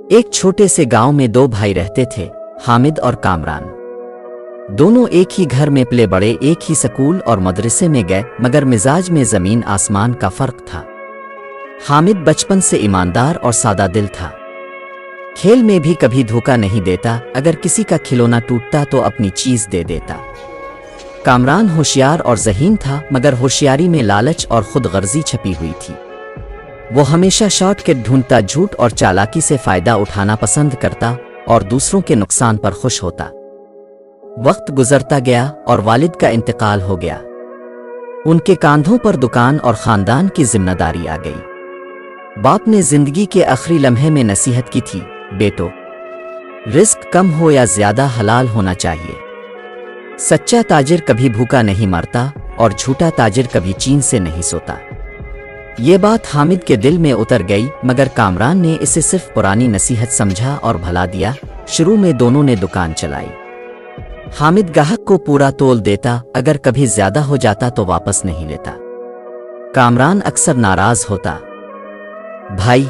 एक छोटे से गांव में दो भाई रहते थे, हामिद और कामरान। दोनों एक ही घर में पले बड़े, एक ही स्कूल और मदरसे में गए, मगर मिजाज में जमीन आसमान का फर्क था। हामिद बचपन से ईमानदार और सादा दिल था। खेल में भी कभी धोखा नहीं देता, अगर किसी का खिलौना टूटता तो अपनी चीज दे देता। कामरान होशियार और ज़हीन था, मगर होशियारी में लालच और खुदगर्जी छपी हुई थी। वो हमेशा शॉर्टकट ढूंढता, झूठ और चालाकी से फायदा उठाना पसंद करता और दूसरों के नुकसान पर खुश होता। वक्त गुजरता गया और वालिद का इंतकाल हो गया। उनके कांधों पर दुकान और खानदान की जिम्मेदारी आ गई। बाप ने जिंदगी के आखिरी लम्हे में नसीहत की थी, बेटो, रिस्क कम हो या ज्यादा, हलाल होना चाहिए। सच्चा ताजिर कभी भूखा नहीं मरता और झूठा ताजिर कभी चीन से नहीं सोता। ये बात हामिद के दिल में उतर गई, मगर कामरान ने इसे सिर्फ पुरानी नसीहत समझा और भला दिया। शुरू में दोनों ने दुकान चलाई। हामिद गाहक को पूरा तोल देता, अगर कभी ज्यादा हो जाता तो वापस नहीं लेता। कामरान अक्सर नाराज होता, भाई,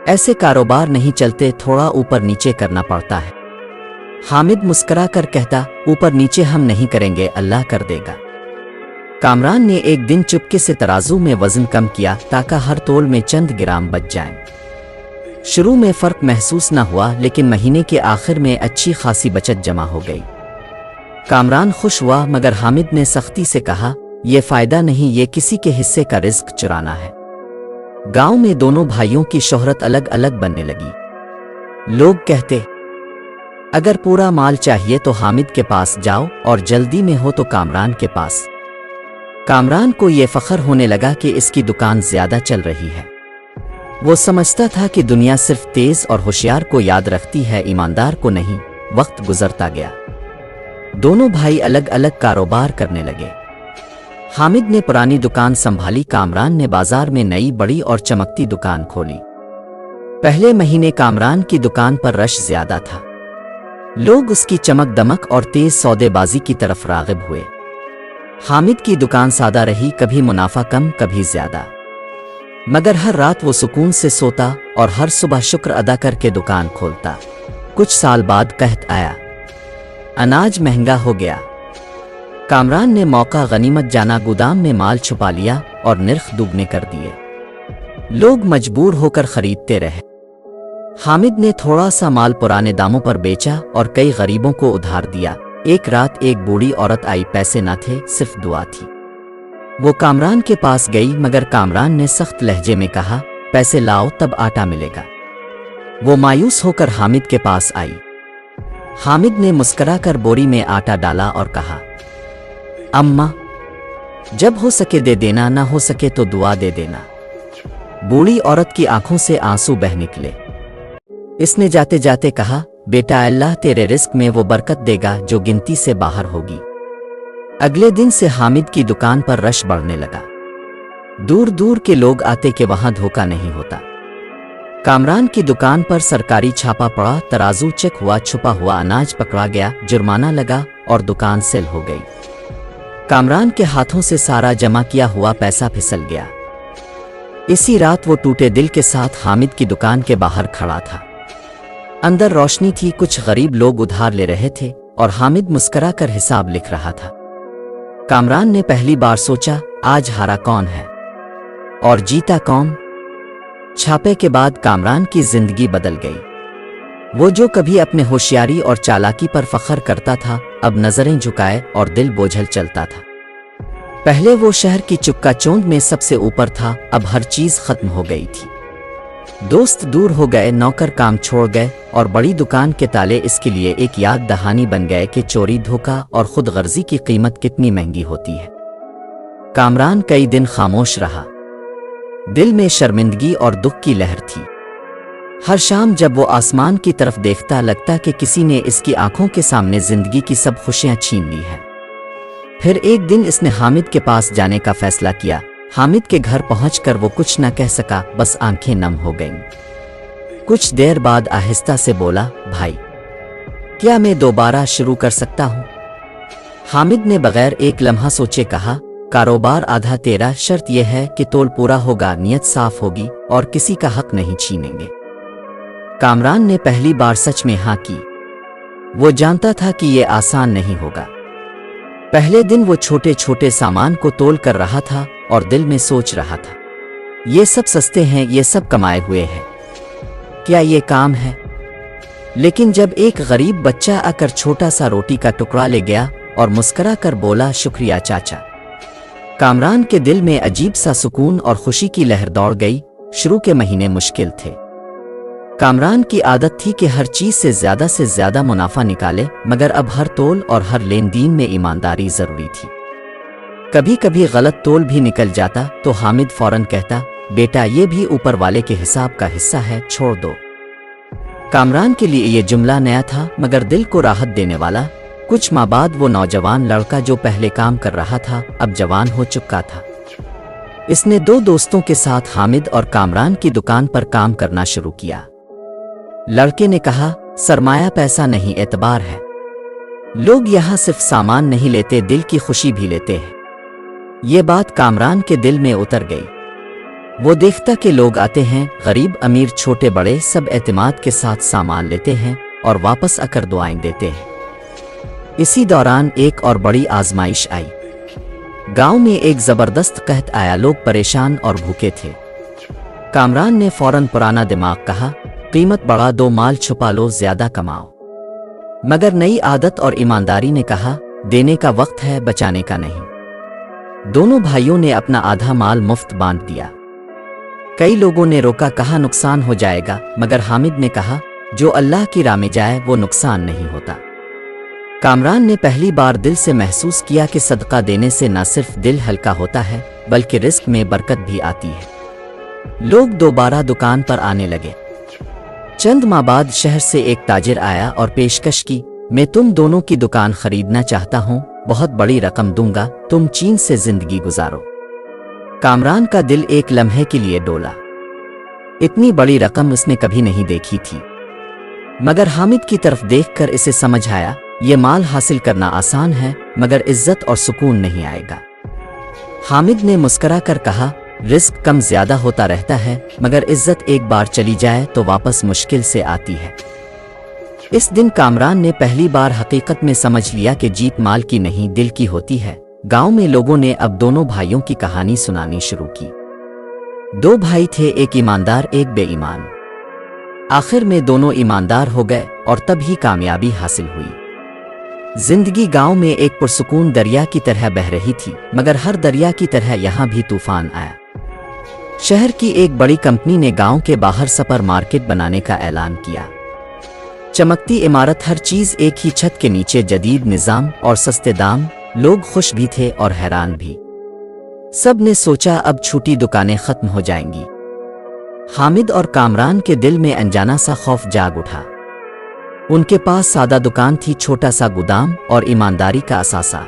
ऐसे कारोबार नहीं चलते, थोड़ा ऊपर नीचे करना पड़ता है। हामिद मुस्कुरा कर कहता, ऊपर नीचे हम नहीं करेंगे, अल्लाह कर देगा। कामरान ने एक दिन चुपके से तराजू में वजन कम किया, ताकि हर तोल में चंद ग्राम बच जाएं। शुरू में फर्क महसूस न हुआ, लेकिन महीने के आखिर में अच्छी खासी बचत जमा हो गई। कामरान खुश हुआ, मगर हामिद ने सख्ती से कहा, यह फायदा नहीं, ये किसी के हिस्से का रिस्क चुराना है। गांव में दोनों भाइयों की शोहरत अलग अलग बनने लगी। लोग कहते, अगर पूरा माल चाहिए तो हामिद के पास जाओ, और जल्दी में हो तो कामरान के पास। कामरान को यह फख्र होने लगा कि इसकी दुकान ज्यादा चल रही है। वो समझता था कि दुनिया सिर्फ तेज और होशियार को याद रखती है, ईमानदार को नहीं। वक्त गुजरता गया। दोनों भाई अलग अलग कारोबार करने लगे। हामिद ने पुरानी दुकान संभाली, कामरान ने बाजार में नई बड़ी और चमकती दुकान खोली। पहले महीने कामरान की दुकान पर रश ज्यादा था। लोग उसकी चमक दमक और तेज सौदेबाजी की तरफ राग़िब हुए। हामिद की दुकान सादा रही, कभी मुनाफा कम, कभी ज्यादा, मगर हर रात वो सुकून से सोता और हर सुबह शुक्र अदा करके दुकान खोलता। कुछ साल बाद कहत आया, अनाज महंगा हो गया। कामरान ने मौका गनीमत जाना, गोदाम में माल छुपा लिया और निर्ख दुगने कर दिए। लोग मजबूर होकर खरीदते रहे। हामिद ने थोड़ा सा माल पुराने दामों पर बेचा और कई गरीबों को उधार दिया। एक रात एक बूढ़ी औरत आई, पैसे न थे, सिर्फ दुआ थी। वो कामरान के पास गई, मगर कामरान ने सख्त लहजे में कहा, पैसे लाओ तब आटा मिलेगा। वो मायूस होकर हामिद के पास आई। हामिद ने मुस्कुराकर बोरी में आटा डाला और कहा, अम्मा, जब हो सके दे देना, ना हो सके तो दुआ दे देना। बूढ़ी औरत की आंखों से आंसू बह निकले। इसने जाते जाते कहा, बेटा, अल्लाह तेरे रिस्क में वो बरकत देगा जो गिनती से बाहर होगी। अगले दिन से हामिद की दुकान पर रश बढ़ने लगा। दूर दूर के लोग आते कि वहां धोखा नहीं होता। कामरान की दुकान पर सरकारी छापा पड़ा, तराजू चेक हुआ, छुपा हुआ अनाज पकड़ा गया, जुर्माना लगा और दुकान सेल हो गई। कामरान के हाथों से सारा जमा किया हुआ पैसा फिसल गया। इसी रात वो टूटे दिल के साथ हामिद की दुकान के बाहर खड़ा था। अंदर रोशनी थी, कुछ गरीब लोग उधार ले रहे थे और हामिद मुस्कुरा कर हिसाब लिख रहा था। कामरान ने पहली बार सोचा, आज हारा कौन है और जीता कौन। छापे के बाद कामरान की जिंदगी बदल गई। वो जो कभी अपने होशियारी और चालाकी पर फख्र करता था, अब नजरें झुकाए और दिल बोझल चलता था। पहले वो शहर की चुक्का चौंध में सबसे ऊपर था, अब हर चीज खत्म हो गई थी। दोस्त दूर हो गए, नौकर काम छोड़ गए और बड़ी दुकान के ताले इसके लिए एक याद दहानी बन गए कि चोरी, धोखा और खुदगर्जी की कीमत कितनी महंगी होती है। कामरान कई दिन खामोश रहा। दिल में शर्मिंदगी और दुख की लहर थी। हर शाम जब वो आसमान की तरफ देखता, लगता कि किसी ने इसकी आंखों के सामने जिंदगी की सब खुशियां छीन ली हैं। फिर एक दिन इसने हामिद के पास जाने का फैसला किया। हामिद के घर पहुंचकर वो कुछ न कह सका, बस आंखें नम हो गईं। कुछ देर बाद आहिस्ता से बोला, भाई, क्या मैं दोबारा शुरू कर सकता हूं? हामिद ने बगैर एक लम्हा सोचे कहा, कारोबार आधा तेरा, शर्त यह है कि तोल पूरा होगा, नियत साफ होगी और किसी का हक नहीं छीनेंगे। कामरान ने पहली बार सच में हाँ की। वो जानता था कि ये आसान नहीं होगा। पहले दिन वो छोटे छोटे सामान को तोल कर रहा था और दिल में सोच रहा था, ये सब सस्ते हैं, ये सब कमाए हुए हैं, क्या ये काम है? लेकिन जब एक गरीब बच्चा आकर छोटा सा रोटी का टुकड़ा ले गया और मुस्करा कर बोला, शुक्रिया चाचा, कामरान के दिल में अजीब सा सुकून और खुशी की लहर दौड़ गई। शुरू के महीने मुश्किल थे। कामरान की आदत थी कि हर चीज से ज्यादा मुनाफा निकाले, मगर अब हर तोल और हर लेन देन में ईमानदारी जरूरी थी। कभी कभी गलत तोल भी निकल जाता तो हामिद फौरन कहता, बेटा ये भी ऊपर वाले के हिसाब का हिस्सा है, छोड़ दो। कामरान के लिए ये जुमला नया था मगर दिल को राहत देने वाला। कुछ माह बाद वो नौजवान लड़का जो पहले काम कर रहा था अब जवान हो चुका था। इसने 2 दोस्तों के साथ हामिद और कामरान की दुकान पर काम करना शुरू किया। लड़के ने कहा, सरमाया पैसा नहीं एतबार है। लोग यहाँ सिर्फ सामान नहीं लेते, दिल की खुशी भी लेते हैं। ये बात कामरान के दिल में उतर गई। वो देखता कि लोग आते हैं, गरीब अमीर छोटे बड़े सब एतमाद के साथ सामान लेते हैं और वापस आकर दुआएं देते हैं। इसी दौरान एक और बड़ी आजमाइश आई। गांव में एक जबरदस्त कहत आया, लोग परेशान और भूखे थे। कामरान ने फौरन पुराना दिमाग कहा, कीमत बढ़ा दो, माल छुपा लो, ज्यादा कमाओ। मगर नई आदत और ईमानदारी ने कहा, देने का वक्त है, बचाने का नहीं। दोनों भाइयों ने अपना आधा माल मुफ्त बांट दिया। कई लोगों ने रोका, कहा नुकसान हो जाएगा, मगर हामिद ने कहा, जो अल्लाह की राह में जाए वो नुकसान नहीं होता। कामरान ने पहली बार दिल से महसूस किया कि सदका देने से न सिर्फ दिल हल्का होता है बल्कि रिस्क में बरकत भी आती है। लोग दोबारा दुकान पर आने लगे। चंद माह बाद शहर से एक ताजिर आया और पेशकश की, मैं तुम दोनों की दुकान खरीदना चाहता हूँ, बहुत बड़ी रकम दूंगा, तुम चैन से जिंदगी गुजारो। कामरान का दिल एक लम्हे के लिए डोला। इतनी बड़ी रकम उसने कभी नहीं देखी थी। मगर हामिद की तरफ देखकर इसे समझ आया, ये माल हासिल करना आसान है मगर इज्जत और सुकून नहीं आएगा। हामिद ने मुस्करा कर कहा, रिस्क कम ज्यादा होता रहता है मगर इज्जत एक बार चली जाए तो वापस मुश्किल से आती है। इस दिन कामरान ने पहली बार हकीकत में समझ लिया कि जीत माल की नहीं दिल की होती है। गांव में लोगों ने अब दोनों भाइयों की कहानी सुनानी शुरू की। 2 भाई थे, एक ईमानदार एक बेईमान। आखिर में दोनों ईमानदार हो गए और तब ही कामयाबी हासिल हुई। जिंदगी गांव में एक पुरसुकून दरिया की तरह बह रही थी, मगर हर दरिया की तरह यहां भी तूफान आया। शहर की एक बड़ी कंपनी ने गांव के बाहर सुपर मार्केट बनाने का ऐलान किया। चमकती इमारत, हर चीज एक ही छत के नीचे, जदीद निजाम और सस्ते दाम। लोग खुश भी थे और हैरान भी। सब ने सोचा अब छोटी दुकानें खत्म हो जाएंगी। हामिद और कामरान के दिल में अनजाना सा खौफ जाग उठा। उनके पास सादा दुकान थी, छोटा सा गोदाम और ईमानदारी का असासा।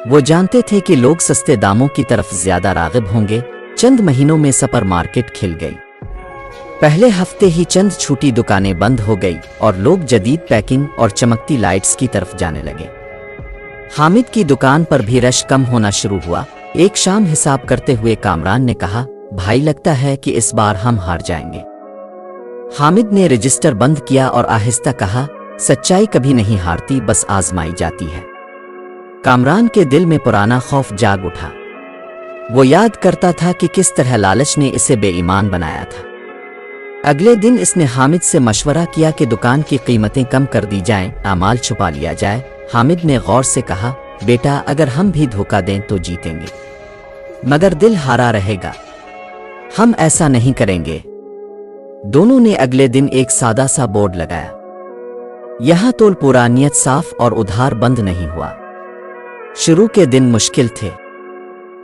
वो जानते थे कि लोग सस्ते दामों की तरफ ज्यादा राग़िब होंगे। चंद महीनों में सुपर मार्केट खिल गई। पहले हफ्ते ही चंद छोटी दुकानें बंद हो गई और लोग जदीद पैकिंग और चमकती लाइट्स की तरफ जाने लगे। हामिद की दुकान पर भी रश कम होना शुरू हुआ। एक शाम हिसाब करते हुए कामरान ने कहा, भाई लगता है कि इस बार हम हार जाएंगे। हामिद ने रजिस्टर बंद किया और आहिस्ता कहा, सच्चाई कभी नहीं हारती, बस आजमाई जाती है। कामरान के दिल में पुराना खौफ जाग उठा। वो याद करता था कि किस तरह लालच ने इसे बेईमान बनाया था। अगले दिन इसने हामिद से मशवरा किया कि दुकान की कीमतें कम कर दी जाएं, माल छुपा लिया जाए। हामिद ने गौर से कहा, बेटा अगर हम भी धोखा दें तो जीतेंगे, मगर दिल हारा रहेगा। हम ऐसा नहीं करेंगे। दोनों ने अगले दिन एक सादा सा बोर्ड लगाया, यहां तोल पूरा, नियत साफ और उधार बंद नहीं हुआ। शुरू के दिन मुश्किल थे।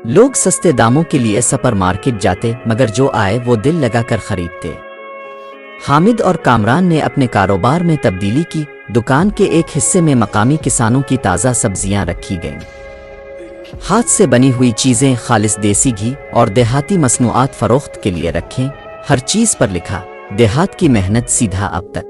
लोग सस्ते दामों के लिए सुपर मार्केट जाते, मगर जो आए वो दिल लगाकर खरीदते। हामिद और कामरान ने अपने कारोबार में तब्दीली की। दुकान के एक हिस्से में मकामी किसानों की ताज़ा सब्जियां रखी गईं। हाथ से बनी हुई चीज़ें, खालिस देसी घी और देहाती मसनूआत फरोख्त के लिए रखें। हर चीज़ पर लिखा, देहात की मेहनत सीधा अब तक।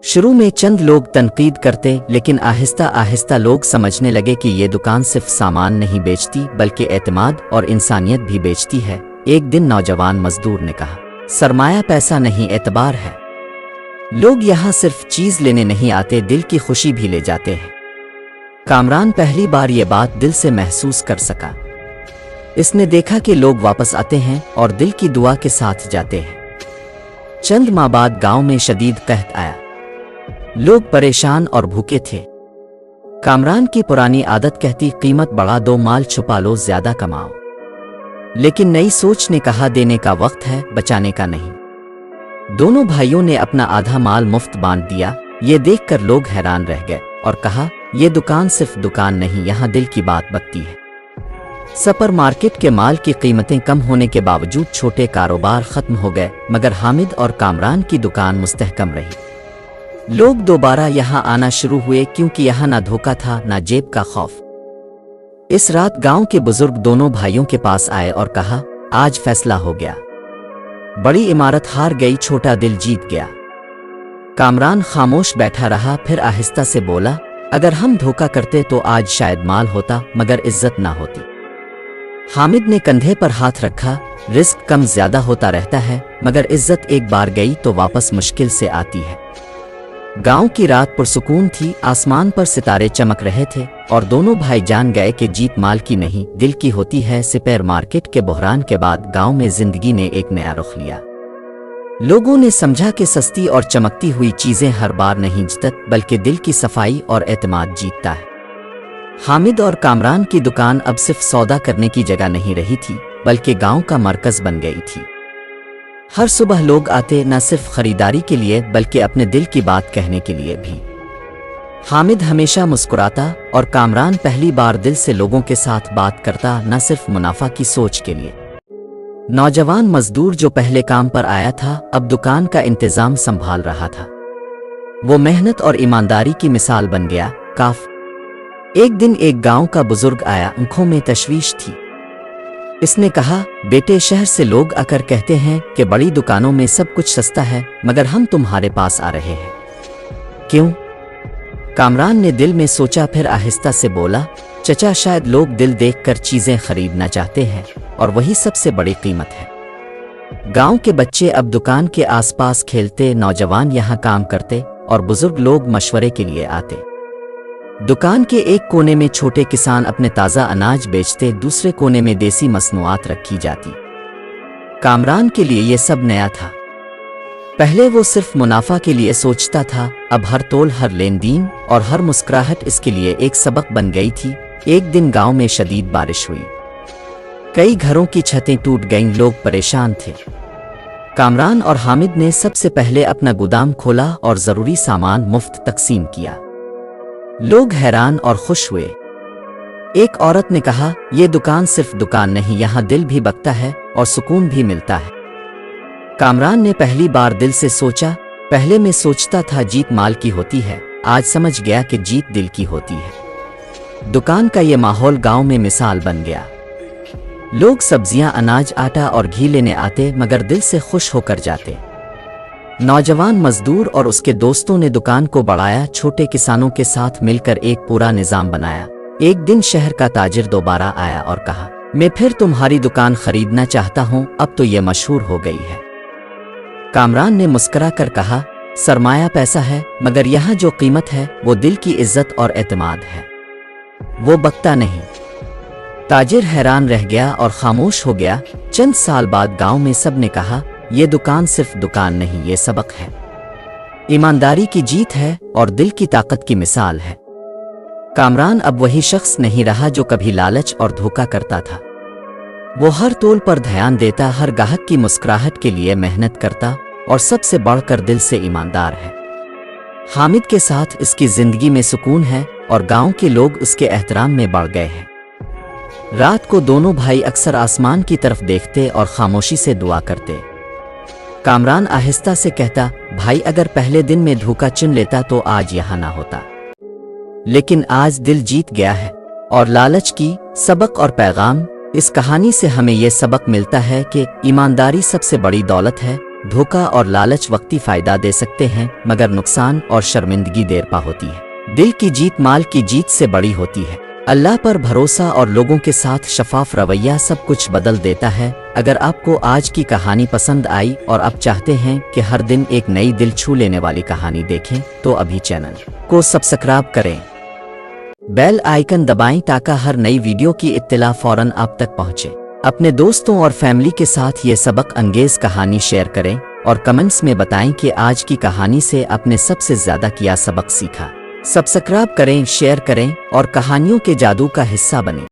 शुरू में चंद लोग तनकीद करते, लेकिन आहिस्ता आहिस्ता लोग समझने लगे कि ये दुकान सिर्फ सामान नहीं बेचती बल्कि एतमाद और इंसानियत भी बेचती है। एक दिन नौजवान मजदूर ने कहा, सरमाया पैसा नहीं एतबार है। लोग यहाँ सिर्फ चीज लेने नहीं आते, दिल की खुशी भी ले जाते हैं। कामरान पहली बार ये बात दिल से महसूस कर सका। इसने देखा कि लोग वापस आते हैं और दिल की दुआ के साथ जाते हैं। चंद माह बाद गांव में शदीद कहत आया। लोग परेशान और भूखे थे। कामरान की पुरानी आदत कहती, कीमत बढ़ा दो, माल छुपा लो, ज्यादा कमाओ। लेकिन नई सोच ने कहा, देने का वक्त है, बचाने का नहीं। दोनों भाइयों ने अपना आधा माल मुफ्त बांट दिया। ये देखकर लोग हैरान रह गए और कहा, ये दुकान सिर्फ दुकान नहीं, यहाँ दिल की बात बकती है। सुपर मार्केट के माल की कीमतें कम होने के बावजूद छोटे कारोबार खत्म हो गए, मगर हामिद और कामरान की दुकान मुस्तहकम रही। लोग दोबारा यहाँ आना शुरू हुए क्योंकि यहाँ ना धोखा था, ना जेब का खौफ। इस रात गांव के बुजुर्ग दोनों भाइयों के पास आए और कहा, आज फैसला हो गया। बड़ी इमारत हार गई, छोटा दिल जीत गया। कामरान खामोश बैठा रहा, फिर आहिस्ता से बोला, अगर हम धोखा करते तो आज शायद माल होता, मगर इज्जत ना होती। हामिद ने कंधे पर हाथ रखा, रिस्क कम ज्यादा होता रहता है, मगर इज्जत एक बार गई तो वापस मुश्किल से आती है। गांव की रात पुरसुकून थी, आसमान पर सितारे चमक रहे थे और दोनों भाई जान गए कि जीत माल की नहीं, दिल की होती है। सुपर मार्केट के बहरान के बाद गांव में जिंदगी ने एक नया रुख लिया। लोगों ने समझा कि सस्ती और चमकती हुई चीजें हर बार नहीं जीतत, बल्कि दिल की सफाई और एतमाद जीतता है। हामिद और कामरान की दुकान अब सिर्फ सौदा करने की जगह नहीं रही थी, बल्कि गांव का मरकज बन गई थी। हर सुबह लोग आते, न सिर्फ खरीदारी के लिए बल्कि अपने दिल की बात कहने के लिए भी। हामिद हमेशा मुस्कुराता और कामरान पहली बार दिल से लोगों के साथ बात करता, न सिर्फ मुनाफा की सोच के लिए। नौजवान मजदूर जो पहले काम पर आया था, अब दुकान का इंतजाम संभाल रहा था। वो मेहनत और ईमानदारी की मिसाल बन गया। एक दिन एक गांव का बुजुर्ग आया, आंखों में तशवीश थी। इसने कहा, बेटे, शहर से लोग आकर कहते हैं कि बड़ी दुकानों में सब कुछ सस्ता है, मगर हम तुम्हारे पास आ रहे हैं, क्यों? कामरान ने दिल में सोचा, फिर आहिस्ता से बोला, चचा, शायद लोग दिल देखकर चीजें खरीदना चाहते हैं और वही सबसे बड़ी कीमत है। गांव के बच्चे अब दुकान के आसपास खेलते, नौजवान यहाँ काम करते और बुजुर्ग लोग मशवरे के लिए आते। दुकान के एक कोने में छोटे किसान अपने ताज़ा अनाज बेचते, दूसरे कोने में देसी मसनूआत रखी जाती। कामरान के लिए यह सब नया था। पहले वो सिर्फ मुनाफा के लिए सोचता था, अब हर तोल, हर लेन देन और हर मुस्कुराहट इसके लिए एक सबक बन गई थी। एक दिन गांव में शदीद बारिश हुई, कई घरों की छतें टूट गईं, लोग परेशान थे। कामरान और हामिद ने सबसे पहले अपना गोदाम खोला और जरूरी सामान मुफ्त तकसीम किया। लोग हैरान और खुश हुए। एक औरत ने कहा, यह दुकान सिर्फ दुकान नहीं, यहाँ दिल भी बकता है और सुकून भी मिलता है। कामरान ने पहली बार दिल से सोचा, पहले मैं सोचता था जीत माल की होती है, आज समझ गया कि जीत दिल की होती है। दुकान का ये माहौल गांव में मिसाल बन गया। लोग सब्जियां, अनाज, आटा और घी लेने आते, मगर दिल से खुश होकर जाते। नौजवान मजदूर और उसके दोस्तों ने दुकान को बढ़ाया, छोटे किसानों के साथ मिलकर एक पूरा निजाम बनाया। एक दिन शहर का ताजिर दोबारा आया और कहा, मैं फिर तुम्हारी दुकान खरीदना चाहता हूं, अब तो ये मशहूर हो गई है। कामरान ने मुस्कुरा कर कहा, सरमाया पैसा है, मगर यहाँ जो कीमत है वो दिल की इज्जत और एतमाद है, वो बकता नहीं। ताजिर हैरान रह गया और खामोश हो गया। चंद साल बाद गांव में सब ने कहा, ये दुकान सिर्फ दुकान नहीं, ये सबक है, ईमानदारी की जीत है और दिल की ताकत की मिसाल है। कामरान अब वही शख्स नहीं रहा जो कभी लालच और धोखा करता था। वो हर तोल पर ध्यान देता, हर गाहक की मुस्कुराहट के लिए मेहनत करता और सबसे बढ़कर दिल से ईमानदार है। हामिद के साथ इसकी जिंदगी में सुकून है और गांव के लोग उसके एहतराम में बढ़ गए हैं। रात को दोनों भाई अक्सर आसमान की तरफ देखते और खामोशी से दुआ करते। कामरान आहिस्ता से कहता, भाई, अगर पहले दिन में धोखा चुन लेता तो आज यहाँ ना होता, लेकिन आज दिल जीत गया है। और लालच की सबक और पैगाम, इस कहानी से हमें यह सबक मिलता है कि ईमानदारी सबसे बड़ी दौलत है। धोखा और लालच वक्ती फायदा दे सकते हैं, मगर नुकसान और शर्मिंदगी देर पा होती है। दिल की जीत माल की जीत से बड़ी होती है। اللہ پر بھروسہ اور لوگوں کے ساتھ شفاف رویہ سب کچھ بدل دیتا ہے۔ اگر آپ کو آج کی کہانی پسند آئی اور آپ چاہتے ہیں کہ ہر دن ایک نئی دل چھو لینے والی کہانی دیکھیں تو ابھی چینل کو سبسکرائب کریں، بیل آئیکن دبائیں تاکہ ہر نئی ویڈیو کی اطلاع فوراً آپ تک پہنچے۔ اپنے دوستوں اور فیملی کے ساتھ یہ سبق انگیز کہانی شیئر کریں اور کمنٹس میں بتائیں کہ آج کی کہانی سے آپ نے سب سے زیادہ کیا سبق سیکھا۔ سبسکرائب کریں، شیئر کریں اور کہانیوں کے جادو کا حصہ بنیں۔